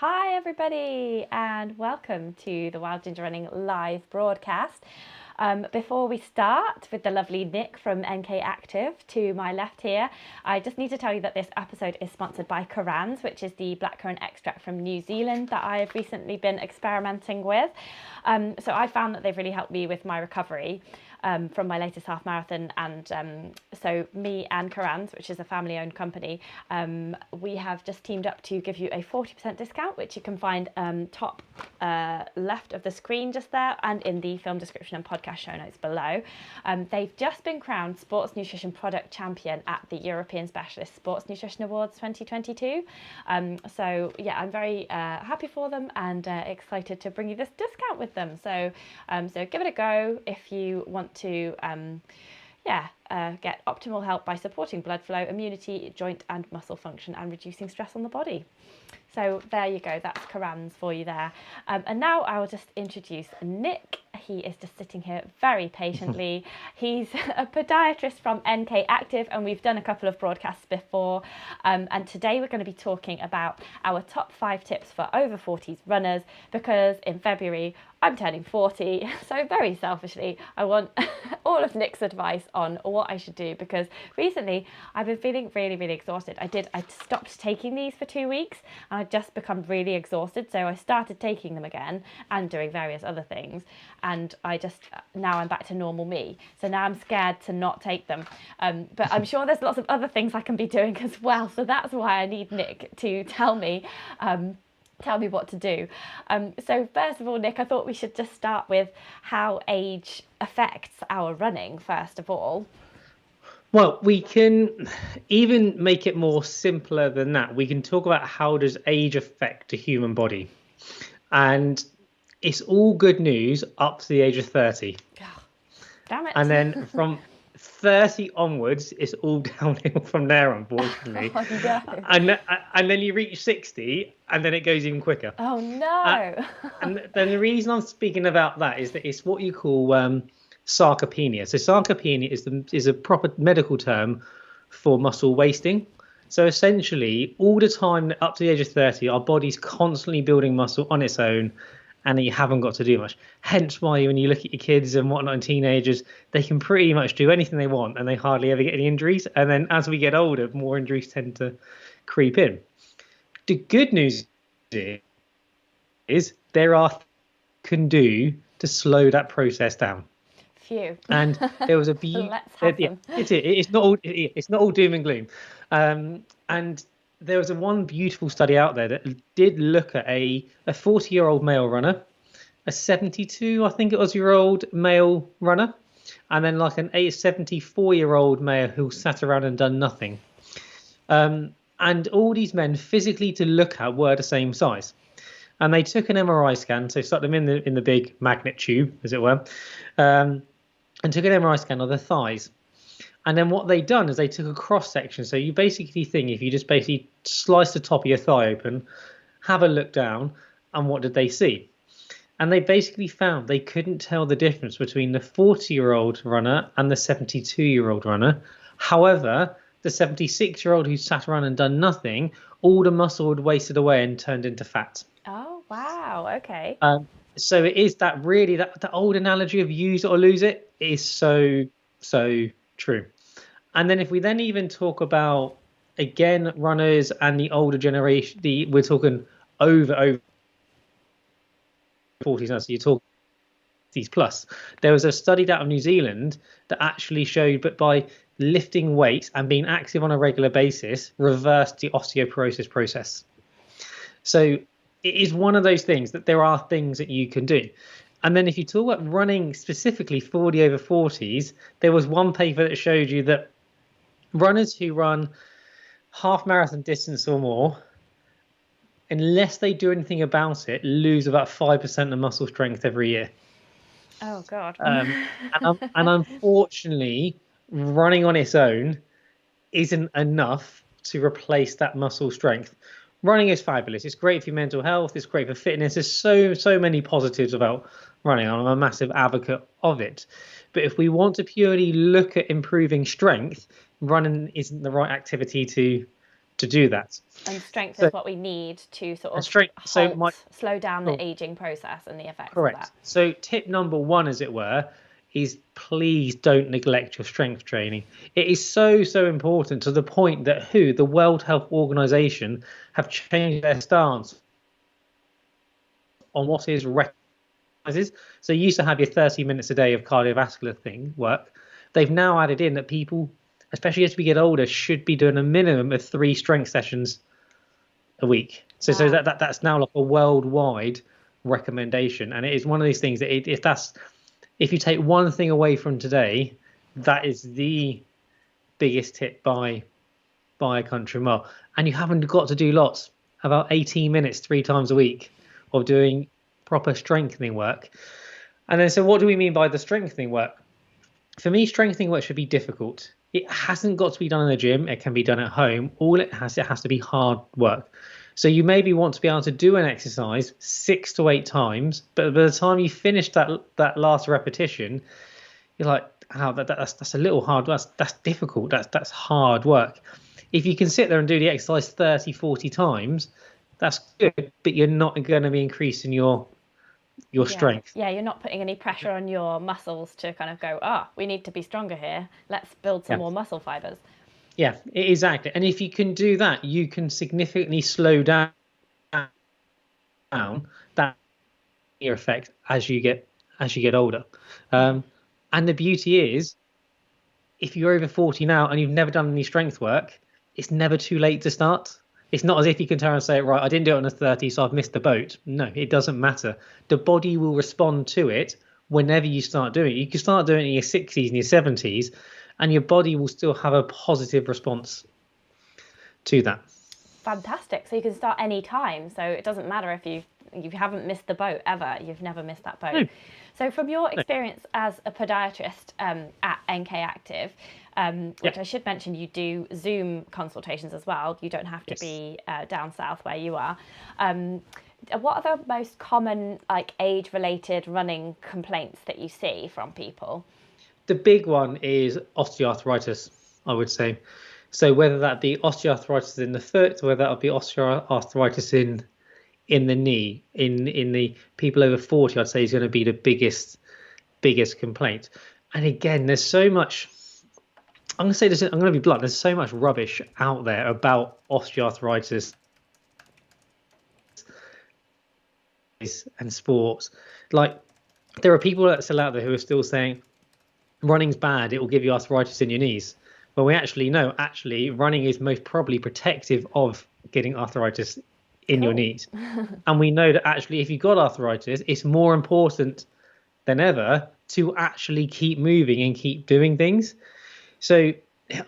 Hi, everybody, and welcome to the Wild Ginger Running live broadcast. Before we start with the lovely Nick from NK Active to my left here, I just need to tell you that this episode is sponsored by Currans, which is the blackcurrant extract from New Zealand that I've recently been experimenting with. So I found that they've really helped me with my recovery from my latest half marathon. And so me and Currans, which is a family-owned company, we have just teamed up to give you a 40% discount, which you can find top left of the screen just there and in the film description and podcast show notes below. They've just been crowned Sports Nutrition Product Champion at the European Specialist Sports Nutrition Awards 2022. So yeah, I'm very happy for them and excited to bring you this discount with them. So give it a go if you want to get optimal help by supporting blood flow, immunity, joint and muscle function, and reducing stress on the body. So there you go, that's Currans for you there. And now I will just introduce Nick. He is just sitting here very patiently. He's a podiatrist from NK Active, and we've done a couple of broadcasts before. And today we're going to be talking about our top 5 tips for over 40s runners, because in February I'm turning 40. So very selfishly, I want all of Nick's advice on what I should do, because recently I've been feeling really, really exhausted. I stopped taking these for 2 weeks and I'd just become really exhausted. So I started taking them again and doing various other things. And now I'm back to normal me. So now I'm scared to not take them. But I'm sure there's lots of other things I can be doing as well. So that's why I need Nick to tell me what to do. So first of all, Nick, I thought we should just start with how age affects our running, first of all. Well, we can even make it more simpler than that. We can talk about how does age affect the human body. And it's all good news up to the age of 30. Oh, damn it. And then from 30 onwards, it's all downhill from there, unfortunately. Oh, no. And then you reach 60, and then it goes even quicker. Oh, no. And then the reason I'm speaking about that is that it's what you call sarcopenia. So sarcopenia is a proper medical term for muscle wasting. So essentially, all the time up to the age of 30, our body's constantly building muscle on its own, and you haven't got to do much. Hence why when you look at your kids and whatnot and teenagers, they can pretty much do anything they want and they hardly ever get any injuries. And then as we get older, more injuries tend to creep in. The good news is there are things you can do to slow that process down. Phew. And there was a beauty. It's not all doom and gloom. And there was one beautiful study out there that did look at a 40-year-old male runner, a 72, I think it was, year old male runner, and then like a 74-year-old male who sat around and done nothing. And all these men physically to look at were the same size. And they took an MRI scan, so stuck them in the big magnet tube, as it were, and took an MRI scan of their thighs. And then what they done is they took a cross section. So you basically think if you just basically slice the top of your thigh open, have a look down, and what did they see? And they basically found they couldn't tell the difference between the 40-year-old runner and the 72-year-old runner. However, the 76-year-old who sat around and done nothing, all the muscle had wasted away and turned into fat. Oh, wow. Okay. So it is that really that old analogy of use it or lose it is so true. And then if we then even talk about, again, runners and the older generation, we're talking over 40s now, so you're talking these plus. There was a study out of New Zealand that actually showed that by lifting weights and being active on a regular basis reversed the osteoporosis process. So it is one of those things that there are things that you can do. And then if you talk about running specifically for the over 40s, there was one paper that showed you that runners who run half marathon distance or more, unless they do anything about it, lose about 5% of muscle strength every year. Oh, God. And unfortunately, running on its own isn't enough to replace that muscle strength. Running is fabulous. It's great for your mental health. It's great for fitness. There's so many positives about running. I'm a massive advocate of it. But if we want to purely look at improving strength, running isn't the right activity to to do that. And strength So, is what we need to sort of slow down the aging process and the effects of that. So tip number one, as it were, is please don't neglect your strength training. It is so, so important, to the point that the World Health Organization, have changed their stance on what is recommended. So you used to have your 30 minutes a day of cardiovascular work. They've now added in that people, especially as we get older, should be doing a minimum of 3 strength sessions a week. So that's now like a worldwide recommendation, and it is one of these things that if you take one thing away from today, that is the biggest tip by a country mile. And you haven't got to do lots, about 18 minutes 3 times a week of doing proper strengthening work. And then, so what do we mean by the strengthening work? For me, strengthening work should be difficult. It hasn't got to be done in the gym. It can be done at home. It has to be hard work. So you maybe want to be able to do an exercise 6 to 8 times, but by the time you finish that last repetition, you're like, oh, that's a little hard. That's difficult. That's hard work. If you can sit there and do the exercise 30, 40 times, that's good, but you're not going to be increasing your strength. Yeah, you're not putting any pressure on your muscles to kind of go, we need to be stronger here. Let's build some more muscle fibers. Yeah, exactly. And if you can do that, you can significantly slow down that effect as you get older. And the beauty is, if you're over 40 now and you've never done any strength work, it's never too late to start. It's not as if you can turn and say, right, I didn't do it on a 30, so I've missed the boat. No, it doesn't matter. The body will respond to it whenever you start doing it. You can start doing it in your 60s and your 70s, and your body will still have a positive response to that. Fantastic. So you can start any time. So it doesn't matter if you haven't missed the boat ever. You've never missed that boat. No. So from your experience as a podiatrist at NK Active, which I should mention, you do Zoom consultations as well. You don't have to be down south where you are. What are the most common age-related running complaints that you see from people? The big one is osteoarthritis, I would say. So whether that be osteoarthritis in the foot, or whether that be osteoarthritis in the knee, in the people over 40, I'd say is going to be the biggest complaint. And again, there's so much. I'm going to say this. I'm going to be blunt. There's so much rubbish out there about osteoarthritis and sports. Like, there are people that are still out there who are still saying running's bad, it will give you arthritis in your knees. Well, we actually know, running is most probably protective of getting arthritis in your knees. And we know that actually, if you've got arthritis, it's more important than ever to actually keep moving and keep doing things. So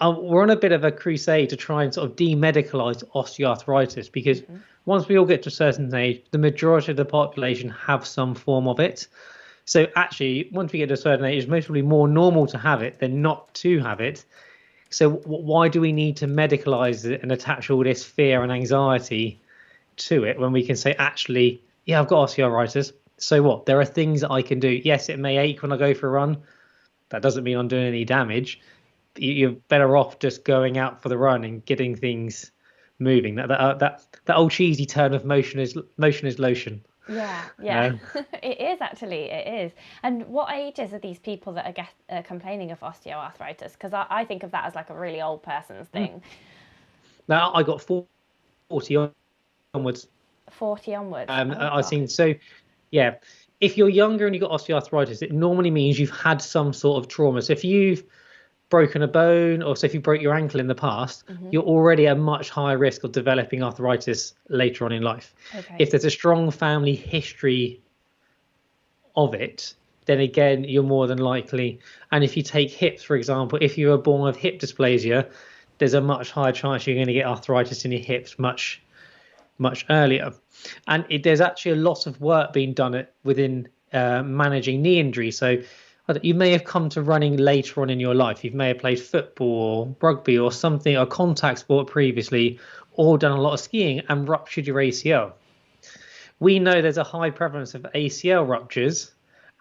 we're on a bit of a crusade to try and sort of demedicalize osteoarthritis, because once we all get to a certain age, the majority of the population have some form of it. So actually, once we get to a certain age, it's most probably more normal to have it than not to have it. So why do we need to medicalize it and attach all this fear and anxiety to it, when we can say, actually, yeah, I've got osteoarthritis. So what? There are things that I can do. Yes, it may ache when I go for a run. That doesn't mean I'm doing any damage. You're better off just going out for the run and getting things moving. That old cheesy term of motion is lotion. Yeah. It is actually, it is. And what ages are these people that are complaining of osteoarthritis? Because I think of that as like a really old person's thing. Now I got 40 onwards. 40 onwards. I've seen. So yeah, if you're younger and you've got osteoarthritis, it normally means you've had some sort of trauma. So if you've broken a bone, or so if you broke your ankle in the past, you're already at a much higher risk of developing arthritis later on in life. Okay. If there's a strong family history of it, then again, you're more than likely. And if you take hips, for example, if you were born with hip dysplasia, there's a much higher chance you're going to get arthritis in your hips much earlier. And there's actually a lot of work being done within managing knee injury. So you may have come to running later on in your life. You may have played football or rugby or something, or contact sport previously, or done a lot of skiing and ruptured your ACL. We know there's a high prevalence of ACL ruptures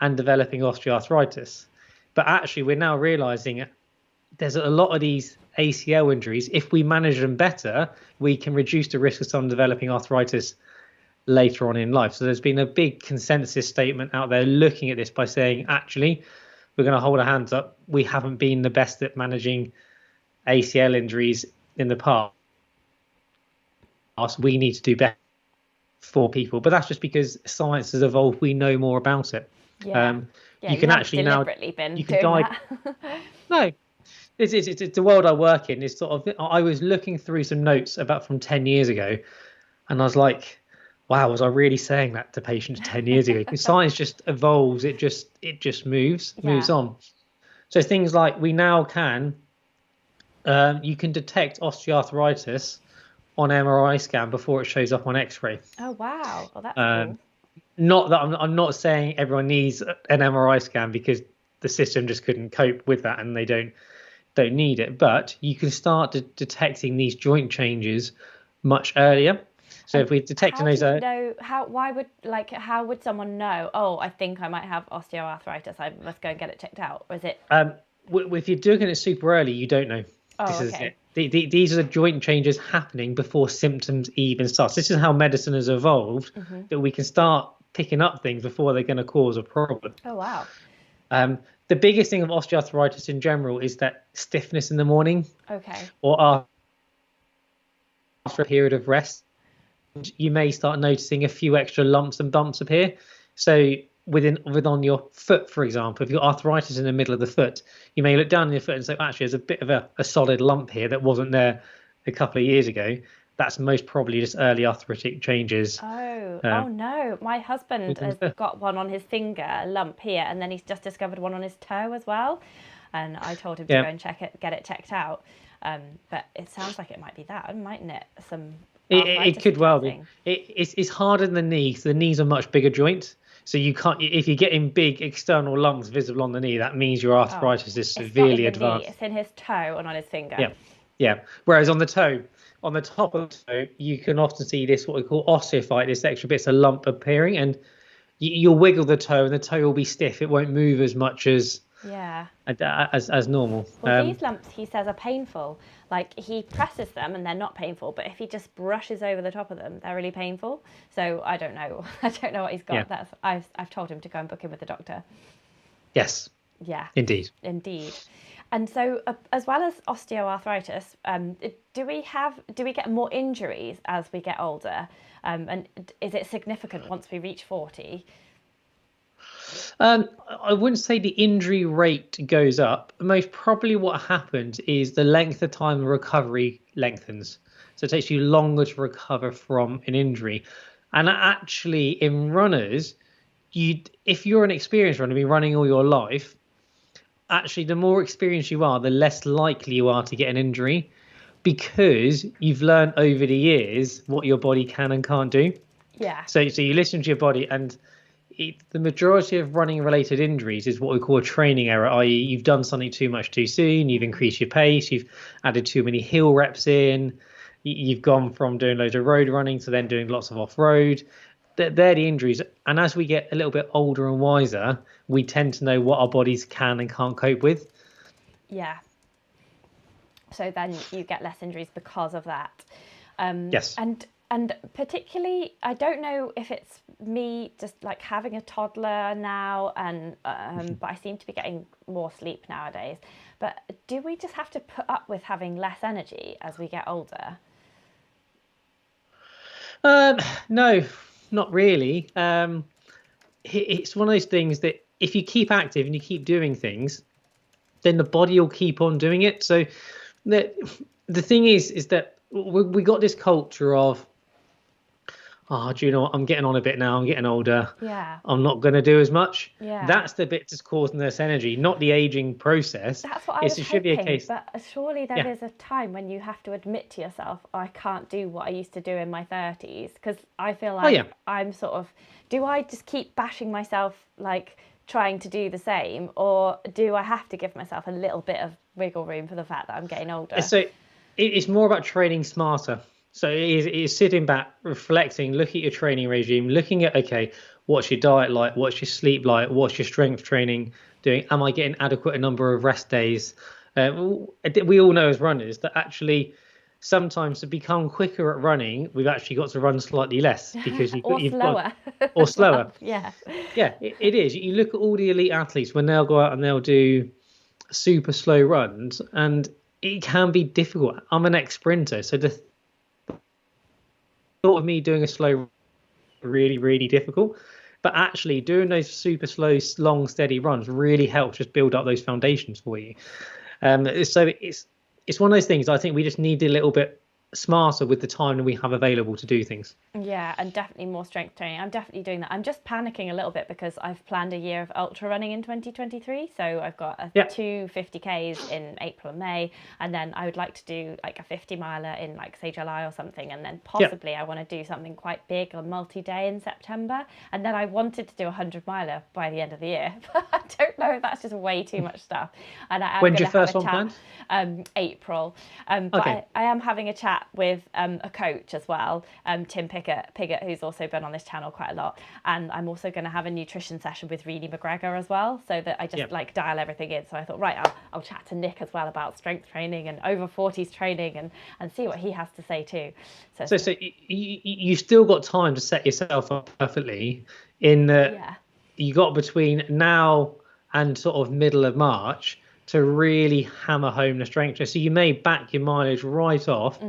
and developing osteoarthritis. But actually, we're now realizing there's a lot of these ACL injuries, if we manage them better, we can reduce the risk of someone developing arthritis later on in life. So there's been a big consensus statement out there looking at this by saying, actually, we're going to hold our hands up. We haven't been the best at managing ACL injuries in the past. We need to do better for people. But that's just because science has evolved. We know more about it. You can actually now you can die. No, it's the world I work in. It's sort of, I was looking through some notes about from 10 years ago, and I was like, wow, was I really saying that to patients 10 years ago? Because science just evolves. It just moves on. So things like we now can, you can detect osteoarthritis on MRI scan before it shows up on X-ray. Oh wow, well that's cool. Not that I'm not saying everyone needs an MRI scan, because the system just couldn't cope with that and they don't need it. But you can start detecting these joint changes much earlier. So if we're detecting those, how would someone know? Oh, I think I might have osteoarthritis. I must go and get it checked out. Or is it? If you're doing it super early, you don't know. Oh, okay. These are the joint changes happening before symptoms even start. This is how medicine has evolved, that we can start picking up things before they're going to cause a problem. Oh wow. The biggest thing of osteoarthritis in general is that stiffness in the morning. Okay. Or after a period of rest, you may start noticing a few extra lumps and bumps appear. So on your foot, for example, if you've got arthritis in the middle of the foot, you may look down on your foot and say, actually, there's a bit of a solid lump here that wasn't there a couple of years ago. That's most probably just early arthritic changes. Oh no. My husband has got one on his finger, a lump here, and then he's just discovered one on his toe as well. And I told him to go and get it checked out. But it sounds like it might be that, mightn't it? It could well be. It's harder than the knee. So the knee's a much bigger joint. So you can't, if you're getting big external lumps visible on the knee, that means your arthritis is severely advanced. It's in his toe and on his finger. Yeah. Whereas on the toe, on the top of the toe, you can often see this, what we call osteophyte, this extra bits of lump appearing, and you'll wiggle the toe and the toe will be stiff. It won't move as much as normal. Well, these lumps, he says, are painful. Like, he presses them and they're not painful, but if he just brushes over the top of them, they're really painful. So I don't know. I don't know what he's got. I've told him to go and book him with the doctor. Yes. Yeah. Indeed. And so, as well as osteoarthritis, do we get more injuries as we get older? And is it significant once we reach 40? I wouldn't say the injury rate goes up. Most probably what happens is the length of time recovery lengthens. So it takes you longer to recover from an injury. And actually, in runners, if you're an experienced runner, been running all your life, actually, the more experienced you are, the less likely you are to get an injury, because you've learned over the years what your body can and can't do. Yeah. So you listen to your body, and the majority of running related injuries is what we call a training error, i.e. you've done something too much too soon, you've increased your pace, you've added too many hill reps in, you've gone from doing loads of road running to then doing lots of off-road. They're the injuries. And as we get a little bit older and wiser, we tend to know what our bodies can and can't cope with. Yeah. So then you get less injuries because of that. Yes. And particularly, I don't know if it's me just like having a toddler now, and but I seem to be getting more sleep nowadays. But do we just have to put up with having less energy as we get older? No, not really. It's one of those things that if you keep active and you keep doing things, then the body will keep on doing it. So the thing is that we got this culture of, do you know what? I'm getting on a bit now. I'm getting older. Yeah. I'm not going to do as much. Yeah. That's the bit that's causing this energy, not the aging process. That's what I was hoping, be a case. But surely there is a time when you have to admit to yourself, I can't do what I used to do in my 30s. Because I feel like I'm sort of, do I just keep bashing myself, like trying to do the same? Or do I have to give myself a little bit of wiggle room for the fact that I'm getting older? So it's more about training smarter. So it is sitting back, reflecting, looking at your training regime, looking at, okay, what's your diet like? What's your sleep like? What's your strength training doing? Am I getting adequate a number of rest days? We all know as runners that actually sometimes to become quicker at running, we've actually got to run slightly less because or you've slower. got or slower. Well, yeah. Yeah, it is. You look at all the elite athletes when they'll go out and they'll do super slow runs, and it can be difficult. I'm an ex-sprinter, so the thought of me doing a slow really, really difficult. But actually doing those super slow, long, steady runs really helps just build up those foundations for you. So it's one of those things. I think we just need a little bit smarter with the time that we have available to do things. Yeah, and definitely more strength training. I'm definitely doing that. I'm just panicking a little bit because I've planned a year of ultra running in 2023. So I've got two 50Ks in April and May, and then I would like to do like a 50 miler in like say July or something, and then possibly I want to do something quite big on multi-day in September, and then I wanted to do a 100 miler by the end of the year. But I don't know if that's just way too much stuff. And I am When's going your to first have a one chat. planned? April. But I am having a chat with a coach as well, Tim Piggott, who's also been on this channel quite a lot. And I'm also going to have a nutrition session with Reedy McGregor as well, so that I just like dial everything in. So I thought, right, I'll chat to Nick as well about strength training and over 40s training and see what he has to say too. So you still got time to set yourself up perfectly in that you got between now and sort of middle of March to really hammer home the strength. So you may back your mileage right off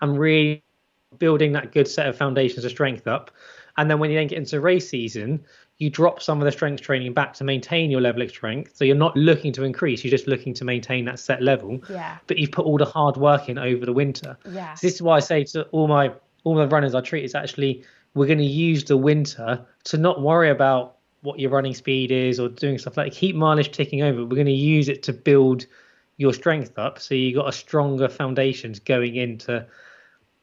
and really building that good set of foundations of strength up. And then when you then get into race season, you drop some of the strength training back to maintain your level of strength. So you're not looking to increase, you're just looking to maintain that set level. Yeah. But you've put all the hard work in over the winter. Yeah. So this is why I say to all my runners I treat is actually we're going to use the winter to not worry about what your running speed is or doing stuff like keep mileage ticking over. We're going to use it to build your strength up. So you got a stronger foundations going into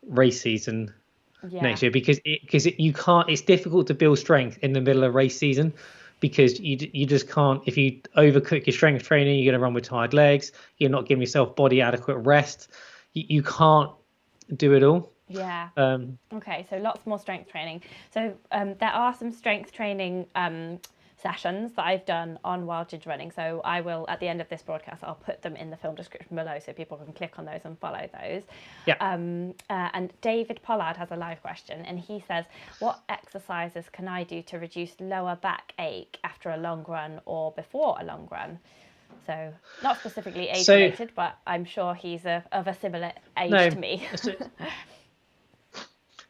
race season next year because you can't. It's difficult to build strength in the middle of race season because you just can't. If you overcook your strength training, you're going to run with tired legs. You're not giving yourself body adequate rest. You can't do it all. Yeah. Okay, so lots more strength training. So there are some strength training sessions that I've done on Wild Ginger Running. So I will, at the end of this broadcast, I'll put them in the film description below so people can click on those and follow those. Yeah. And David Pollard has a live question, and he says, what exercises can I do to reduce lower back ache after a long run or before a long run? So not specifically age related, but I'm sure he's of a similar age to me.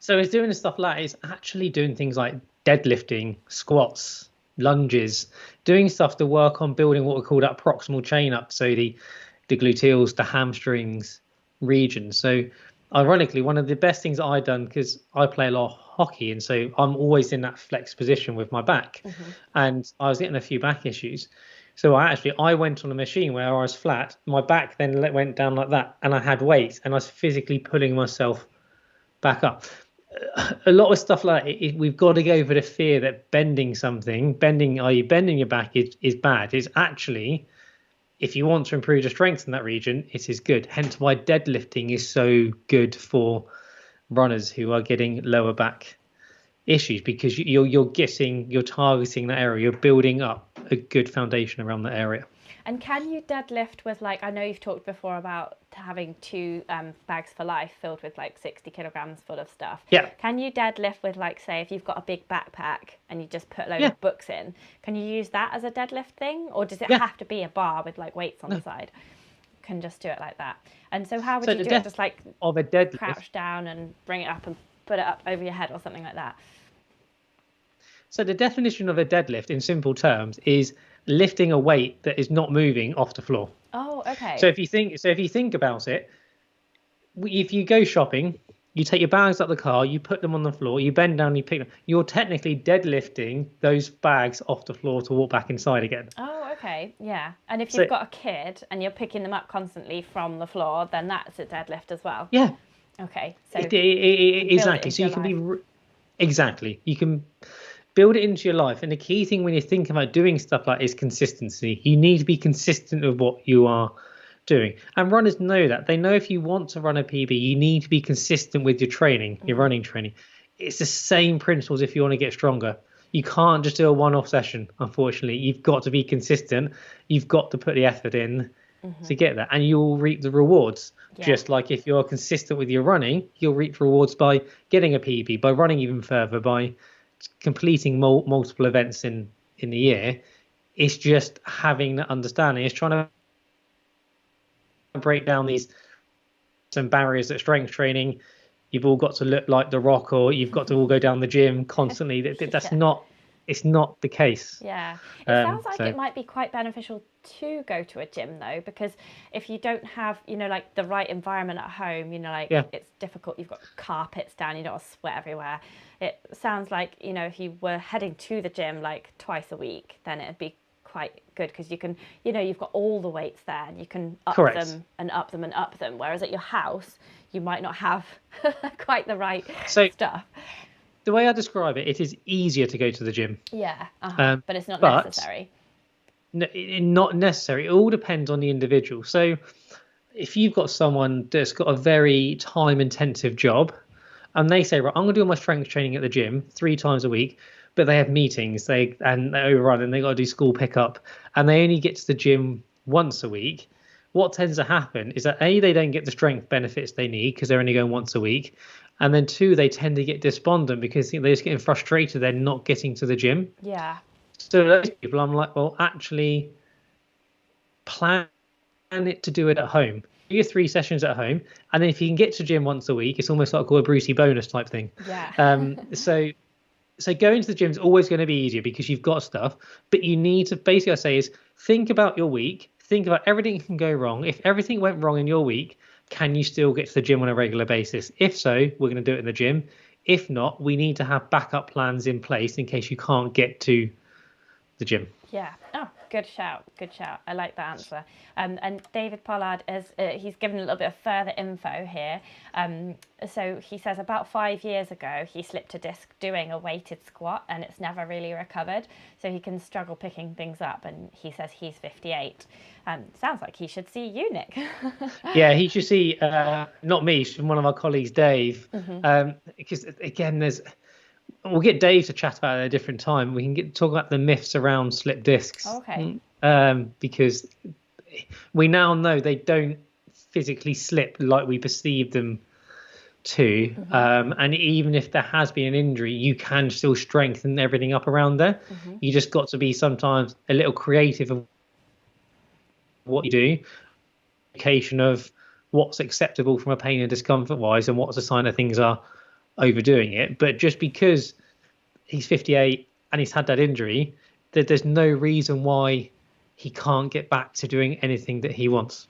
So it's doing stuff like it's actually doing things like deadlifting, squats, lunges, doing stuff to work on building what we call that proximal chain up. So the gluteals, the hamstrings region. So ironically, one of the best things I've done, because I play a lot of hockey, and so I'm always in that flex position with my back, and I was getting a few back issues. So I went on a machine where I was flat. My back then went down like that, and I had weights, and I was physically pulling myself back up. A lot of stuff like that, we've got to go for the fear that bending your back is bad. It's actually, if you want to improve the strength in that region, it is good. Hence why deadlifting is so good for runners who are getting lower back issues, because you're targeting that area, you're building up a good foundation around that area. And can you deadlift with, like, I know you've talked before about having two bags for life filled with like 60 kilograms full of stuff. Yeah. Can you deadlift with, like, say, if you've got a big backpack and you just put a load of books in, can you use that as a deadlift thing? Or does it have to be a bar with like weights on the side? You can just do it like that. And so how would you do it? Just like of a deadlift, crouch down and bring it up and put it up over your head or something like that? So the definition of a deadlift in simple terms is lifting a weight that is not moving off the floor. Oh, okay. So if you think about it, if you go shopping, you take your bags out the car, you put them on the floor, you bend down, you pick them. You're technically deadlifting those bags off the floor to walk back inside again. Oh, okay. Yeah. And if you've got a kid and you're picking them up constantly from the floor, then that's a deadlift as well. Yeah. Okay. So exactly. So you can be exactly. You can build it into your life. And the key thing when you think about doing stuff like is consistency. You need to be consistent with what you are doing. And runners know that. They know if you want to run a PB, you need to be consistent with your training, your running training. It's the same principles if you want to get stronger. You can't just do a one-off session, unfortunately. You've got to be consistent. You've got to put the effort in to get that, and you'll reap the rewards. Yeah. Just like if you're consistent with your running, you'll reap rewards by getting a PB, by running even further, by completing multiple events in the year. It's just having that understanding. It's trying to break down some barriers that strength training. You've all got to look like The Rock, or you've got to all go down the gym constantly. That's not. It's not the case. Yeah. It sounds like it might be quite beneficial to go to a gym though, because if you don't have, like the right environment at home, it's difficult. You've got carpets down, you don't want to sweat everywhere. It sounds like, if you were heading to the gym like twice a week, then it'd be quite good because you can, you've got all the weights there and you can up them and up them and up them. Whereas at your house, you might not have quite the right stuff. The way I describe it, it is easier to go to the gym. Yeah, but it's not necessary. Not necessary. It all depends on the individual. So if you've got someone that's got a very time-intensive job, and they say, right, I'm going to do my strength training at the gym 3 times a week, but they have meetings, they overrun, and they got to do school pickup, and they only get to the gym once a week. What tends to happen is that they don't get the strength benefits they need because they're only going once a week. And then 2, they tend to get despondent because they're just getting frustrated they're not getting to the gym. Yeah. So those people, I'm like, well, actually plan it to do it at home. Do your 3 sessions at home. And then if you can get to gym once a week, it's almost like a Brucey bonus type thing. Yeah. So going to the gym is always going to be easier because you've got stuff. But you need to, basically, I say, is think about your week. Think about everything that can go wrong. If everything went wrong in your week, can you still get to the gym on a regular basis? If so, we're going to do it in the gym. If not, we need to have backup plans in place in case you can't get to the gym. Yeah. Oh, good shout. Good shout. I like that answer. And David Pollard he's given a little bit of further info here. So he says about 5 years ago, he slipped a disc doing a weighted squat and it's never really recovered. So he can struggle picking things up. And he says he's 58. Sounds like he should see you, Nick. Yeah, he should see, not me, one of our colleagues, Dave. Because again, we'll get Dave to chat about it at a different time. We can talk about the myths around slip discs. Okay. Because we now know they don't physically slip like we perceive them to. And even if there has been an injury, you can still strengthen everything up around there. You just got to be sometimes a little creative of what you do, indication of what's acceptable from a pain and discomfort wise and what's a sign that things are overdoing it. But just because he's 58 and he's had that injury, there's no reason why he can't get back to doing anything that he wants.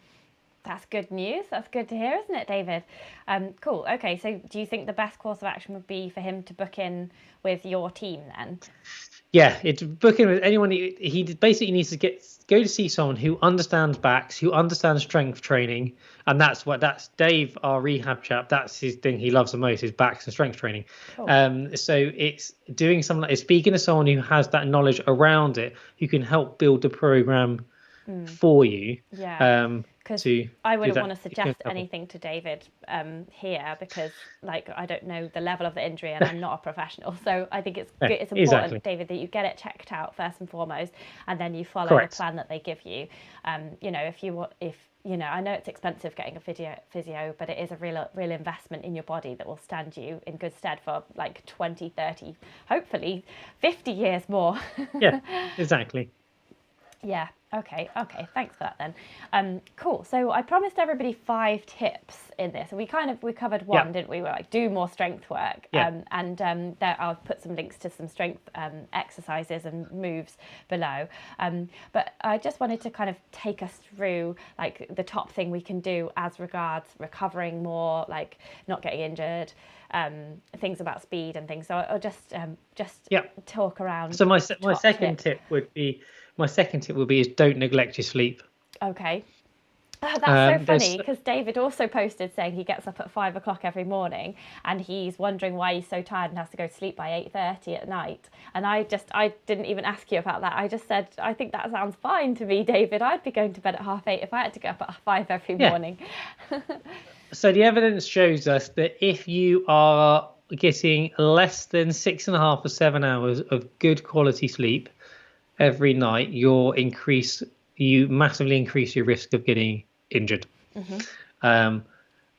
That's good news. That's good to hear, isn't it, David? Cool. Okay, so do you think the best course of action would be for him to book in with your team then? Yeah, it's booking with anyone. He basically needs to go to see someone who understands backs, who understands strength training, and that's Dave, our rehab chap. That's his thing. He loves the most is backs and strength training. Cool. So it's doing something like speaking to someone who has that knowledge around it, who can help build the program for you. Yeah. Because I wouldn't want to suggest anything to David here because, I don't know the level of the injury and I'm not a professional. So I think it's important, David, that you get it checked out first and foremost, and then you follow the plan that they give you. I know it's expensive getting a physio, but it is a real investment in your body that will stand you in good stead for 20, 30, hopefully 50 years more. Yeah, exactly. Yeah. Okay. Thanks for that then. Cool. So I promised everybody 5 tips in this, and we covered one, didn't we? We're do more strength work. There I'll put some links to some strength exercises and moves below. But I just wanted to kind of take us through the top thing we can do as regards recovering more, not getting injured, things about speed and things. So I'll just talk around. So my second tip would be. My second tip would be is don't neglect your sleep. Okay. That's so funny because David also posted saying he gets up at 5 o'clock every morning and he's wondering why he's so tired and has to go to sleep by 8:30 at night. And I didn't even ask you about that. I just said, I think that sounds fine to me, David. I'd be going to bed at 8:30 if I had to get up at 5 every morning. So the evidence shows us that if you are getting less than 6.5 or 7 hours of good quality sleep every night, you massively increase your risk of getting injured. And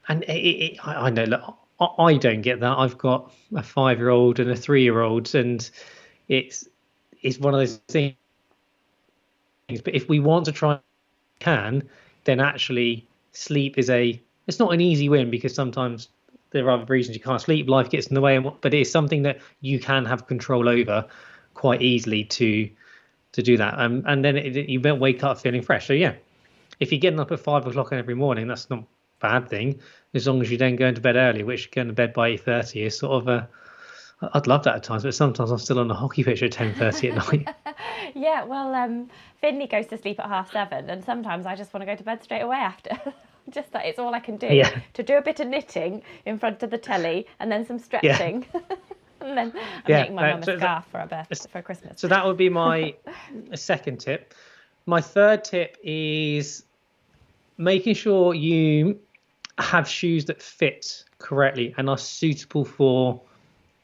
I know, look, I don't get that. I've got a 5-year-old and a 3-year-old, and it's one of those things. But if we want to try, then actually sleep it's not an easy win, because sometimes there are other reasons you can't sleep, life gets in the way, but it's something that you can have control over quite easily to do that. And then you won't wake up feeling fresh. So yeah, if you're getting up at 5 o'clock every morning, that's not a bad thing, as long as you don't go into bed early, which going to bed by 8:30 is sort of I'd love that at times, but sometimes I'm still on a hockey pitch at 10:30 at night. Yeah, well, Finley goes to sleep at 7:30, and sometimes I just want to go to bed straight away after. Just that it's all I can do, to do a bit of knitting in front of the telly and then some stretching. And then I'm making my mum a scarf for Christmas. So that would be my second tip. My third tip is making sure you have shoes that fit correctly and are suitable for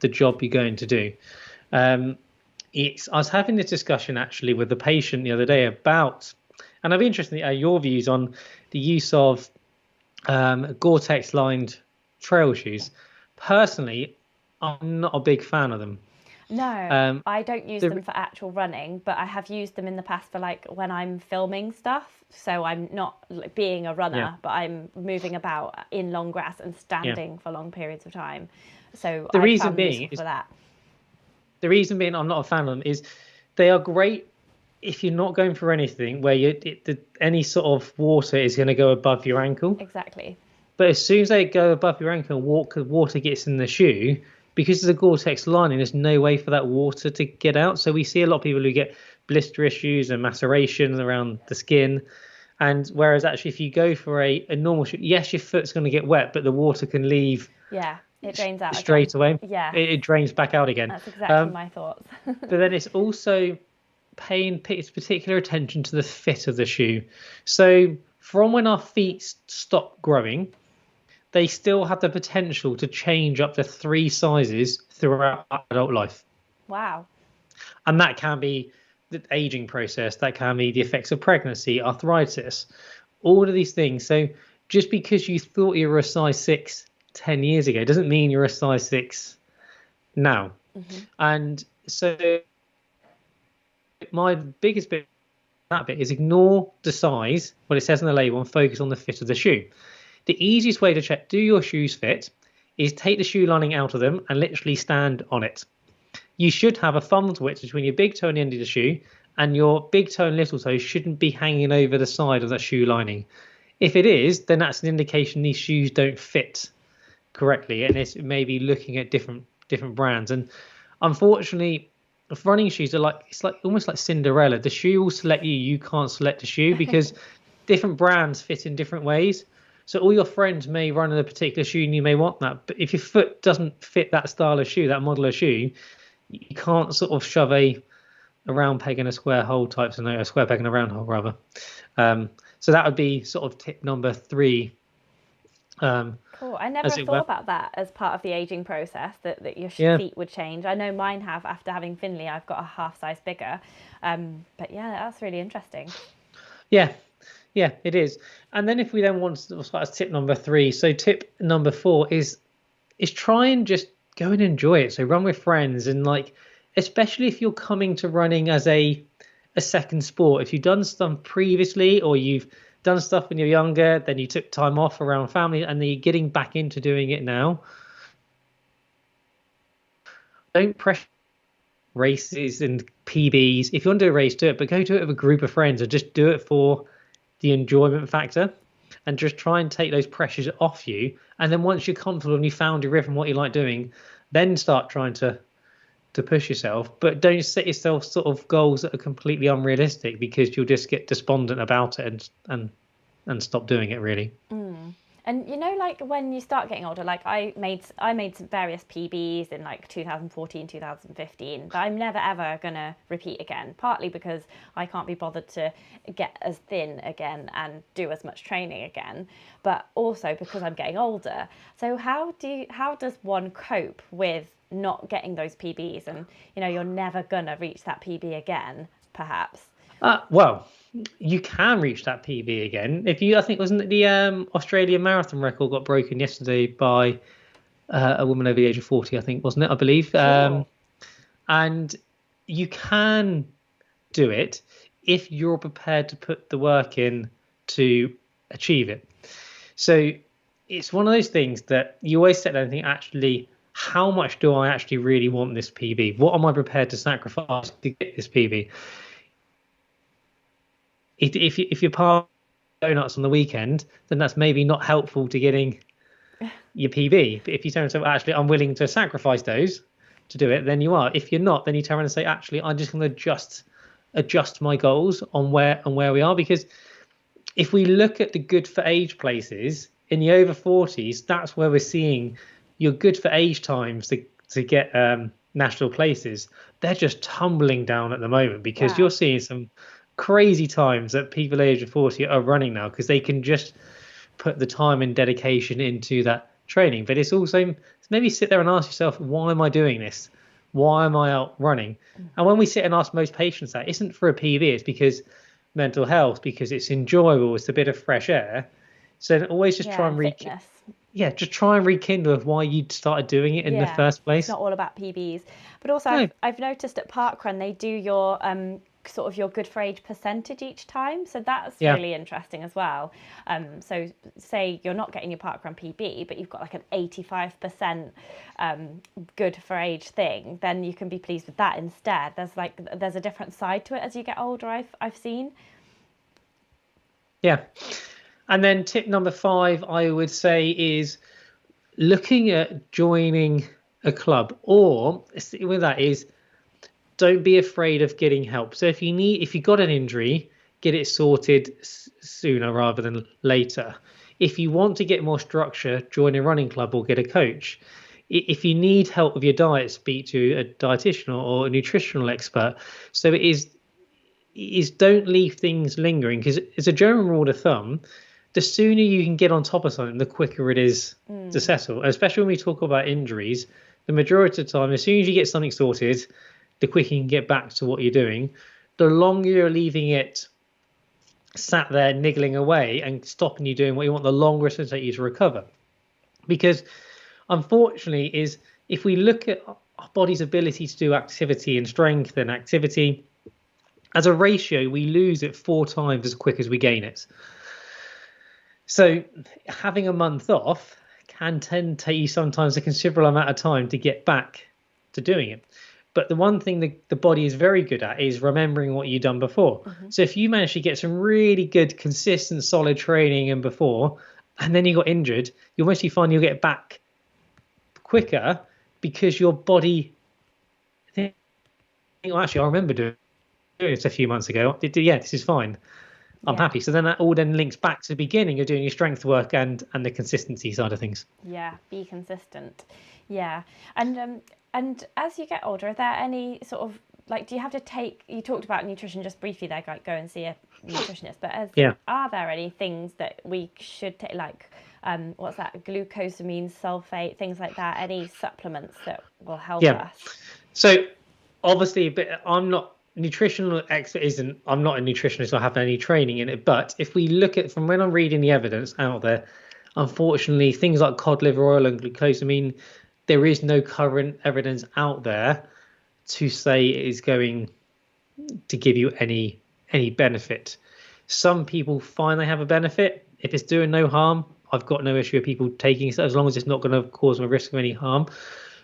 the job you're going to do. I was having this discussion actually with the patient the other day about, and I'd be interested in your views on the use of Gore-Tex lined trail shoes. Personally, I'm not a big fan of them. No, I don't use them for actual running, but I have used them in the past for like when I'm filming stuff. So I'm not being a runner, but I'm moving about in long grass and standing for long periods of time. So the reason being I'm not a fan of them is they are great if you're not going for anything where any sort of water is going to go above your ankle. Exactly. But as soon as they go above your ankle, water gets in the shoe. Because there's a Gore-Tex lining, there's no way for that water to get out. So we see a lot of people who get blister issues and macerations around the skin. And whereas actually if you go for a normal shoe, yes, your foot's going to get wet, but the water can leave. Yeah, it drains out straight away. Yeah. It drains back out again. That's exactly my thoughts. But then it's also paying particular attention to the fit of the shoe. So from when our feet stop growing, they still have the potential to change up to 3 sizes throughout adult life. Wow. And that can be the aging process, that can be the effects of pregnancy, arthritis, all of these things. So just because you thought you were a size 6 10 years ago doesn't mean you're a size 6 now. And so my biggest bit is ignore the size, what it says on the label, and focus on the fit of the shoe. The easiest way to check do your shoes fit is take the shoe lining out of them and literally stand on it. You should have a thumb's width between your big toe and the end of the shoe, and your big toe and little toe shouldn't be hanging over the side of that shoe lining. If it is, then that's an indication these shoes don't fit correctly, and it's maybe looking at different brands. And unfortunately, running shoes are almost like Cinderella. The shoe will select you, you can't select the shoe, because different brands fit in different ways. So all your friends may run in a particular shoe and you may want that. But if your foot doesn't fit that style of shoe, that model of shoe, you can't sort of shove a round peg in a square hole type scenario, a square peg in a round hole rather. So that would be sort of tip number 3. Cool. I never thought about that as part of the aging process, that your feet would change. I know mine have after having Finley. I've got a half size bigger. But yeah, that's really interesting. Yeah, it is. And then if we then want to start as tip number 3, so tip number 4 is try and just go and enjoy it. So run with friends, and especially if you're coming to running as a second sport. If you've done stuff previously, or you've done stuff when you're younger, then you took time off around family, and then you're getting back into doing it now. Don't pressure races and PBs. If you want to do a race, do it, but go do it with a group of friends and just do it for the enjoyment factor, and just try and take those pressures off you. And then once you're comfortable and you found your rhythm, what you like doing, then start trying to push yourself. But don't set yourself sort of goals that are completely unrealistic, because you'll just get despondent about it and stop doing it really. And like when you start getting older, like I made some various PBs in like 2014, 2015 that I'm never ever gonna repeat again. Partly because I can't be bothered to get as thin again and do as much training again, but also because I'm getting older. So how does one cope with not getting those PBs, and you're never gonna reach that PB again, perhaps? Well, you can reach that PB again if you. I think wasn't it the Australian marathon record got broken yesterday by a woman over the age of 40? I think, wasn't it? I believe. Sure. And you can do it if you're prepared to put the work in to achieve it. So it's one of those things that you always sit there and think, actually, how much do I actually really want this PB? What am I prepared to sacrifice to get this PB? If you're part donuts on the weekend, then that's maybe not helpful to getting your PB. But if you turn and say, well, actually, I'm willing to sacrifice those to do it, then you are. If you're not, then you turn around and say, actually, I'm just going to adjust my goals on where we are. Because if we look at the good for age places in the over 40s, that's where we're seeing your good for age times to get national places. They're just tumbling down at the moment because Wow. you're seeing some crazy times that people age of 40 are running now because they can just put the time and dedication into that training. But it's also maybe sit there and ask yourself, why am I doing this? Why am I out running? And when we sit and ask most patients that, it isn't for a PB, it's because mental health, because it's enjoyable, it's a bit of fresh air. So always just try and rekindle of why you started doing it in the first place. It's not all about PBs. But also I've noticed at parkrun they do your sort of your good for age percentage each time, so that's really interesting as well. So say you're not getting your parkrun PB, but you've got like an 85% good for age thing, then you can be pleased with that instead. There's a different side to it as you get older, I've seen. And then tip number 5, I would say, is looking at joining a club, or with that is, don't be afraid of getting help. So if you got an injury, get it sorted sooner rather than later. If you want to get more structure, join a running club or get a coach. If you need help with your diet, speak to a dietitian or a nutritional expert. So it is don't leave things lingering, because as a general rule of thumb, the sooner you can get on top of something, the quicker it is to settle. Especially when we talk about injuries, the majority of the time, as soon as you get something sorted, the quicker you can get back to what you're doing. The longer you're leaving it sat there niggling away and stopping you doing what you want, the longer it's going to take you to recover. Because unfortunately, if we look at our body's ability to do activity and strength and activity, as a ratio, we lose it 4 times as quick as we gain it. So having a month off can tend to take you sometimes a considerable amount of time to get back to doing it. But the one thing the body is very good at is remembering what you've done before. So if you manage to get some really good, consistent, solid training and before, and then you got injured, you'll mostly find you'll get back quicker because your body thinks, oh, actually, I remember doing this a few months ago. Yeah, this is fine. I'm happy. So then that all then links back to the beginning of doing your strength work and the consistency side of things. Yeah, be consistent. Yeah. And as you get older, are there any sort of, like, do you have to take, you talked about nutrition just briefly there, like go and see a nutritionist, but are there any things that we should take, like, what's that, glucosamine sulfate, things like that, any supplements that will help us? So obviously, but I'm not nutritional expert, I'm not a nutritionist, I have any training in it, but if we look at from when I'm reading the evidence out there, unfortunately things like cod liver oil and glucosamine, there is no current evidence out there to say it is going to give you any benefit. Some people find they have a benefit. If it's doing no harm, I've got no issue with people taking it as long as it's not going to cause a risk of any harm.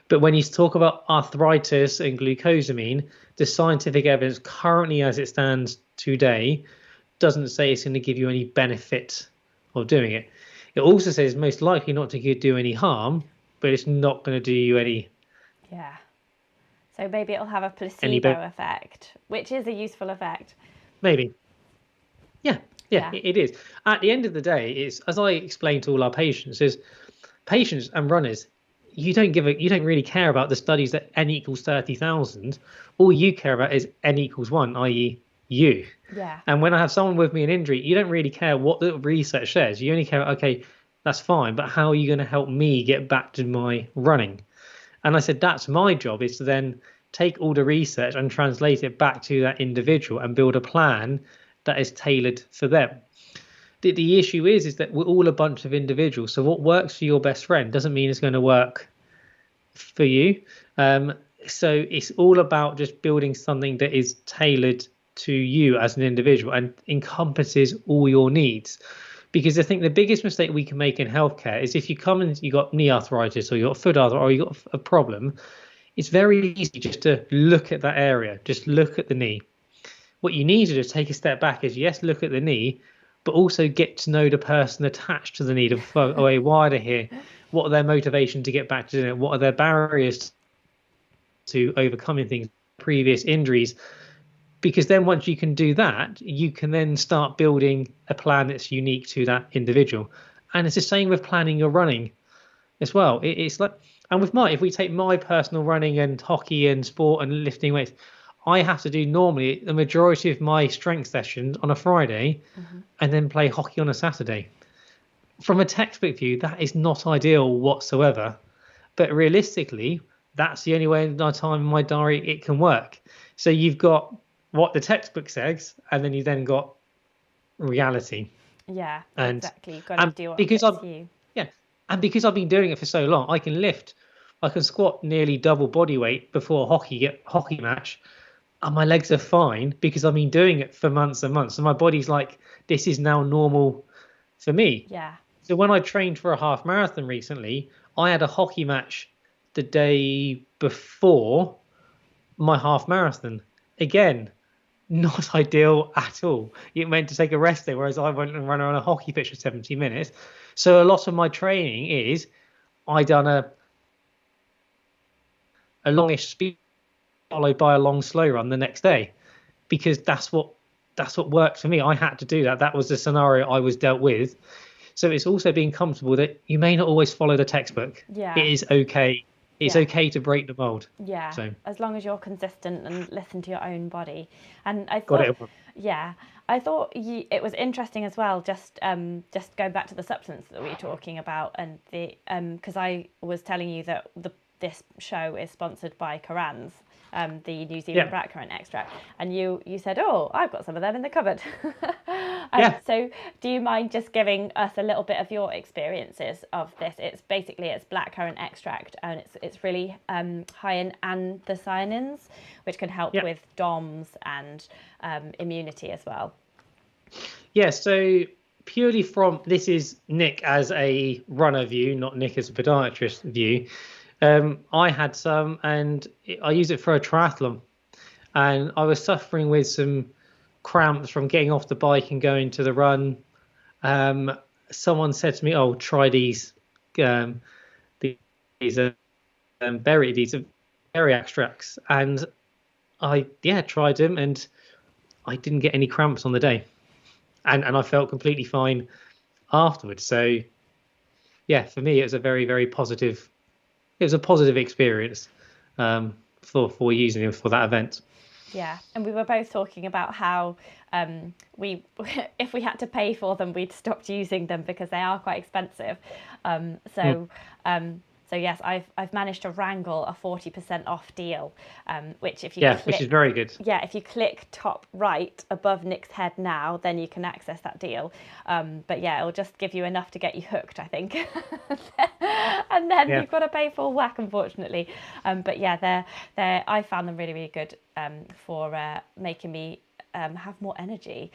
But when you talk about arthritis and glucosamine, the scientific evidence currently as it stands today doesn't say it's going to give you any benefit of doing it. It also says it's most likely not to do any harm, but it's not going to do you any. Yeah. So maybe it'll have a placebo effect, which is a useful effect. Maybe. Yeah. Yeah, it is. At the end of the day, it's, as I explain to all our patients, is patients and runners, you don't really care about the studies that n equals 30,000. All you care about is n equals 1, i.e. you. Yeah. And when I have someone with me an injury, you don't really care what the research says. You only care, okay, that's fine, but how are you going to help me get back to my running? And I said, that's my job, is to then take all the research and translate it back to that individual and build a plan that is tailored for them. The issue is that we're all a bunch of individuals. So what works for your best friend doesn't mean it's going to work for you. So it's all about just building something that is tailored to you as an individual and encompasses all your needs. Because I think the biggest mistake we can make in healthcare is if you come and you got knee arthritis or you got foot arthritis or you got a problem, it's very easy just to look at that area, just look at the knee. What you need to do is take a step back, is yes, look at the knee, but also get to know the person attached to the knee, why they're here, what are their motivation to get back to doing it, what are their barriers to overcoming things, previous injuries. Because then once you can do that, you can then start building a plan that's unique to that individual. And it's the same with planning your running as well. It's like, and with if we take my personal running and hockey and sport and lifting weights, I have to do normally the majority of my strength sessions on a Friday and then play hockey on a Saturday. From a textbook view, that is not ideal whatsoever. But realistically, that's the only way in my time in my diary it can work. So you've got what the textbook says, and then you then got reality. Yeah, exactly. You've got to do what fits you. Yeah, and because I've been doing it for so long, I can squat nearly double body weight before a hockey match, and my legs are fine because I've been doing it for months and months. So my body's like, this is now normal for me. Yeah. So when I trained for a half marathon recently, I had a hockey match the day before my half marathon. Again, not ideal at all. It meant to take a rest day, whereas I went and ran around a hockey pitch for 70 minutes. So a lot of my training is I done a longish speed followed by a long slow run the next day, because that's what worked for me. I had to do that. That was the scenario I was dealt with. So it's also being comfortable that you may not always follow the textbook. Yeah. It is okay. It's okay to break the mold. Yeah. So as long as you're consistent and listen to your own body. And I thought, I thought it was interesting as well. Just going back to the substance that we were talking about, and the because I was telling you that this show is sponsored by Carans, the New Zealand blackcurrant extract, and you said, oh, I've got some of them in the cupboard. So do you mind just giving us a little bit of your experiences of this? It's blackcurrant extract, and it's really high in anthocyanins, which can help with DOMS and immunity as well. Yeah, so purely from, this is Nick as a runner view, not Nick as a podiatrist view. I had some, and I used it for a triathlon, and I was suffering with some cramps from getting off the bike and going to the run. Someone said to me, "Oh, try these berry extracts," and I tried them, and I didn't get any cramps on the day, and I felt completely fine afterwards. So yeah, for me, it was a very, very positive. It was a positive experience for using them for that event. Yeah, and we were both talking about how if we had to pay for them, we'd stopped using them because they are quite expensive. So yes, I've managed to wrangle a 40% off deal, which if you which is very good. Yeah, if you click top right above Nick's head now, then you can access that deal. But yeah, it'll just give you enough to get you hooked, I think. And then you've got to pay full whack, unfortunately. But yeah, I found them really, really good for making me have more energy.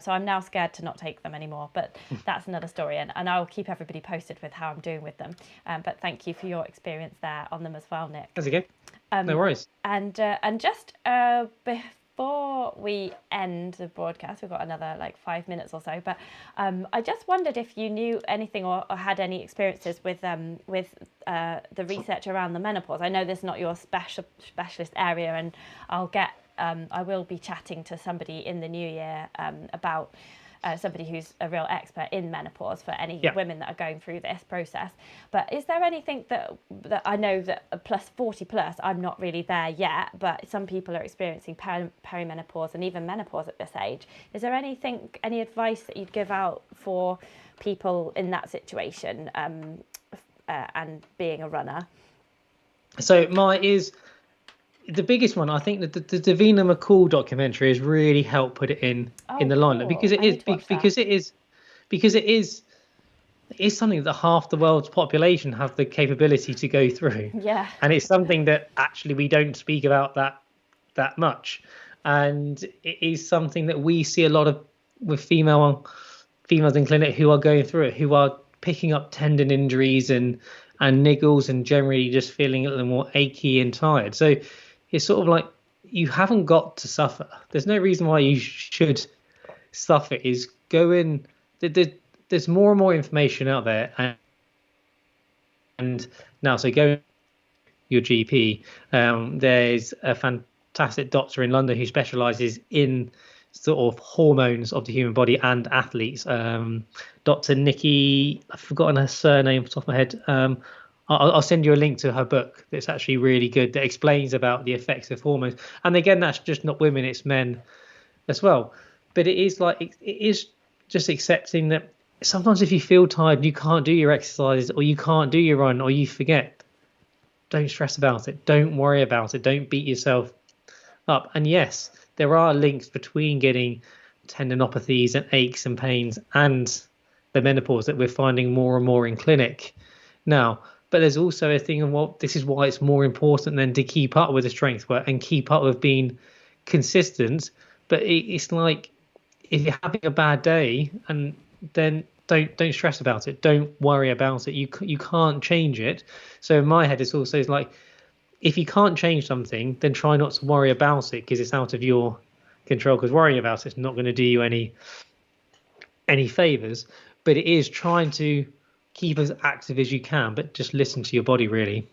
So I'm now scared to not take them anymore, but that's another story, and I'll keep everybody posted with how I'm doing with them. But thank you for your experience there on them as well, Nick. That's okay. No worries. And just before we end the broadcast, we've got another 5 minutes or so, but I just wondered if you knew anything or had any experiences with the research around the menopause. I know this is not your specialist area, and I will be chatting to somebody in the new year about somebody who's a real expert in menopause for any women that are going through this process. But is there anything that I know that plus 40 plus, I'm not really there yet, but some people are experiencing perimenopause and even menopause at this age. Is there any advice that you'd give out for people in that situation and being a runner? So the biggest one. I think that the Davina McCall documentary has really helped put it in the lineup, because it is something that half the world's population have the capability to go through. Yeah. And it's something that actually we don't speak about that much. And it is something that we see a lot of with females in clinic who are going through it, who are picking up tendon injuries and niggles and generally just feeling a little more achy and tired. So it's sort of like, you haven't got to suffer. There's no reason why you should suffer. Is go in. There's more and more information out there, and now so go to your GP. There's a fantastic doctor in London who specialises in sort of hormones of the human body and athletes. Dr. Nikki, I've forgotten her surname off the top of my head. I'll send you a link to her book that's actually really good, that explains about the effects of hormones. And again, that's just not women, it's men as well. But it is just accepting that sometimes if you feel tired, you can't do your exercise, or you can't do your run, or you forget, don't stress about it. Don't worry about it. Don't beat yourself up. And yes, there are links between getting tendinopathies and aches and pains and the menopause that we're finding more and more in clinic now. But there's also a thing of, well, this is why it's more important than to keep up with the strength work and keep up with being consistent. But it's like, if you're having a bad day, and then don't stress about it. Don't worry about it. You can't change it. So in my head, it's like, if you can't change something, then try not to worry about it, because it's out of your control. Because worrying about it's not going to do you any favors. But it is trying to keep as active as you can, but just listen to your body, really.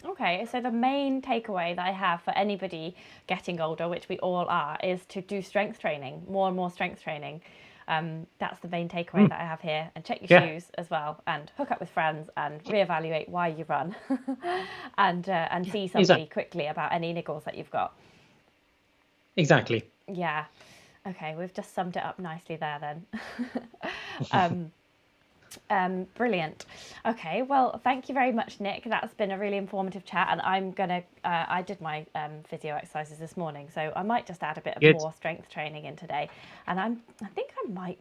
Okay, so the main takeaway that I have for anybody getting older, which we all are, is to do strength training, more and more strength training. That's the main takeaway that I have here. And check your shoes as well, and hook up with friends, and reevaluate why you run, and see somebody quickly about any niggles that you've got. Exactly. Yeah. Okay, we've just summed it up nicely there then. Brilliant. Okay, well, thank you very much, Nick. That's been a really informative chat, and I'm gonna I did my physio exercises this morning, so I might just add a bit of more strength training in today. And I think I might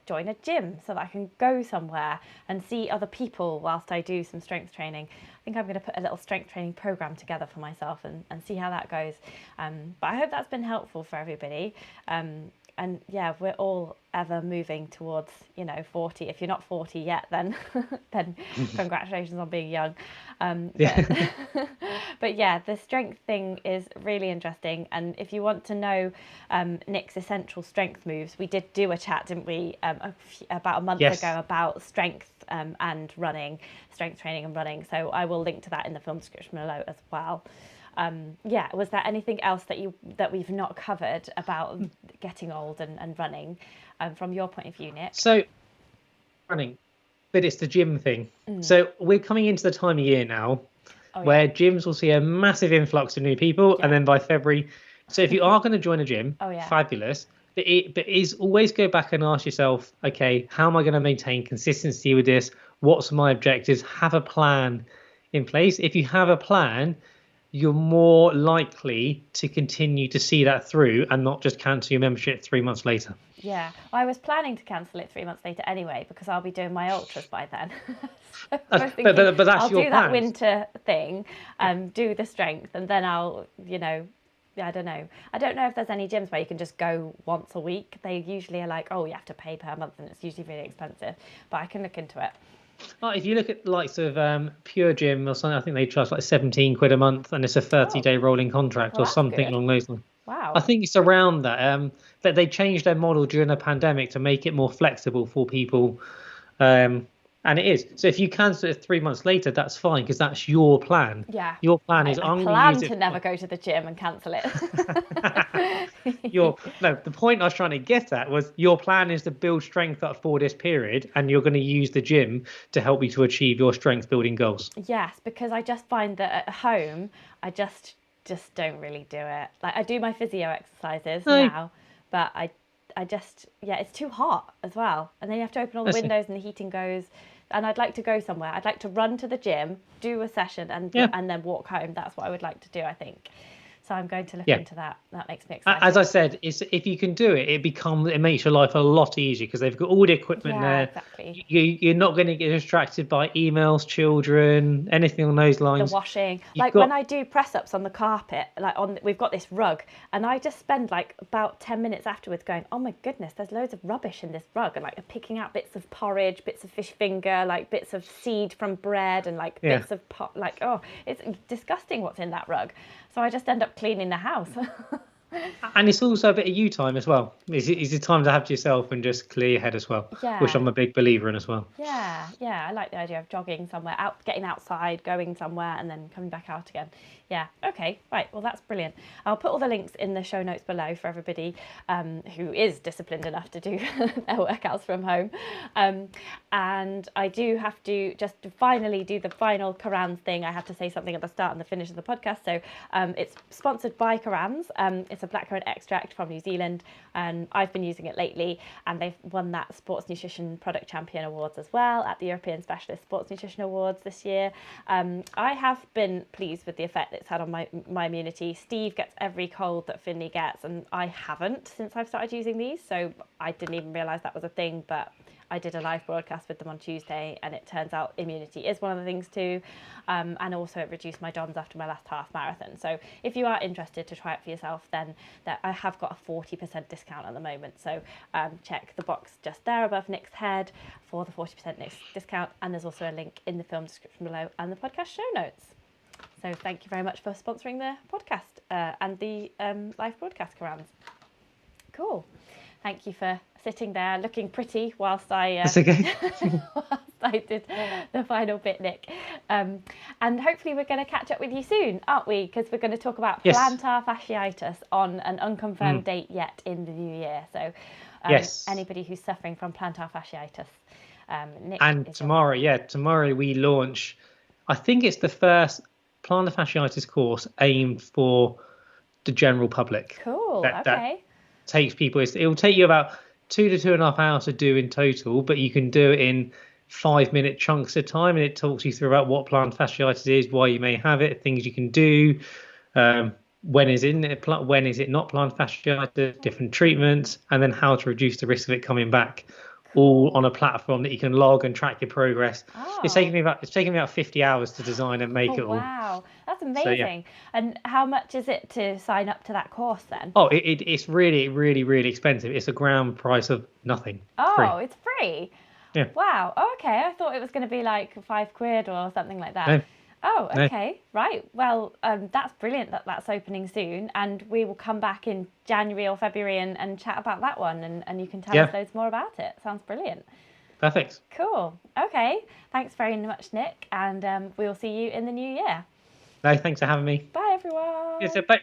join a gym so that I can go somewhere and see other people whilst I do some strength training. I think I'm going to put a little strength training program together for myself and see how that goes. But I hope that's been helpful for everybody. And yeah, we're all ever moving towards, 40. If you're not 40 yet, then congratulations on being young. But yeah, the strength thing is really interesting. And if you want to know Nick's essential strength moves, we did do a chat, didn't we, about a month ago about strength and running, strength training and running. So I will link to that in the film description below as well. Was there anything else that we've not covered about getting old and running from your point of view, Nick? So running, but it's the gym thing. So we're coming into the time of year now where gyms will see a massive influx of new people, and then by February. So if you are going to join a gym, fabulous. But is always go back and ask yourself, okay, how am I going to maintain consistency with this? What's my objectives? Have a plan in place. If you have a plan, you're more likely to continue to see that through and not just cancel your membership 3 months later. Yeah, I was planning to cancel it 3 months later anyway, because I'll be doing my ultras by then. So but that's I'll your do that winter thing, do the strength, and then I'll, I don't know. I don't know if there's any gyms where you can just go once a week. They usually are like, you have to pay per month, and it's usually really expensive. But I can look into it. If you look at the likes of Pure Gym or something, I think they charge like 17 quid a month, and it's a 30-day rolling contract or something along those lines. Wow. I think it's around that. That they changed their model during the pandemic to make it more flexible for people, and And it is. So if you cancel it 3 months later, that's fine because that's your plan. Yeah. Your plan is I I'm going plan use it to never go to the gym and cancel it. The point I was trying to get at was your plan is to build strength up for this period, and you're going to use the gym to help you to achieve your strength building goals. Yes, because I just find that at home I just don't really do it. Like I do my physio exercises now, but I just it's too hot as well. And then you have to open all the windows and the heating goes. And I'd like to go somewhere. I'd like to run to the gym, do a session, and then walk home. That's what I would like to do, I think. So I'm going to look into that. That makes me excited. As I said, if you can do it, it makes your life a lot easier because they've got all the equipment there. Exactly. You're not going to get distracted by emails, children, anything on those lines. The washing. When I do press ups on the carpet, we've got this rug, and I just spend like about 10 minutes afterwards going, oh my goodness, there's loads of rubbish in this rug, and like picking out bits of porridge, bits of fish finger, like bits of seed from bread, and like bits of it's disgusting what's in that rug. So I just end up cleaning the house. And it's also a bit of you time as well. It's a time to have to yourself and just clear your head as well, which I'm a big believer in as well. Yeah, I like the idea of jogging somewhere, getting outside, going somewhere, and then coming back out again. Yeah, okay, right, well that's brilliant. I'll put all the links in the show notes below for everybody who is disciplined enough to do their workouts from home. And I do have to just to finally do the final Karans thing. I have to say something at the start and the finish of the podcast. So it's sponsored by Karans. It's a blackcurrant extract from New Zealand, and I've been using it lately, and they've won that Sports Nutrition Product Champion Awards as well at the European Specialist Sports Nutrition Awards this year. I have been pleased with the effect it's had on my immunity. Steve gets every cold that Finley gets, and I haven't since I've started using these, so I didn't even realise that was a thing, but I did a live broadcast with them on Tuesday, and it turns out immunity is one of the things too. And also it reduced my DOMS after my last half marathon. So if you are interested to try it for yourself, then I have got a 40% discount at the moment. So check the box just there above Nick's head for the 40% discount. And there's also a link in the film description below and the podcast show notes. So thank you very much for sponsoring the podcast and the live broadcast, Karans. Cool. Thank you for sitting there looking pretty whilst I whilst I did the final bit, Nick. And hopefully we're going to catch up with you soon, aren't we? Because we're going to talk about plantar fasciitis on an unconfirmed date yet in the new year. So anybody who's suffering from plantar fasciitis, Nick. And tomorrow we launch, I think it's the first plantar fasciitis course aimed for the general public. Cool. Okay. Takes people. It will take you about 2 to 2.5 hours to do in total, but you can do it in 5-minute chunks at a time, and it talks you through about what plantar fasciitis is, why you may have it, things you can do, when is it not plantar fasciitis, different treatments, and then how to reduce the risk of it coming back, all on a platform that you can log and track your progress. It's taken me about 50 hours to design and make it all. Wow, that's amazing. So, and how much is it to sign up to that course then? Oh, it's really, really, really expensive. It's a grand price of nothing. Oh, free. It's free. Yeah. Wow. Oh, okay. I thought it was going to be like £5 or something like that. No. Oh, okay. No. Right. Well, that's brilliant that's opening soon, and we will come back in January or February and chat about that one, and you can tell us loads more about it. Sounds brilliant. Perfect. Cool. Okay. Thanks very much, Nick, and we'll see you in the new year. No, thanks for having me. Bye, everyone. Yes, bye.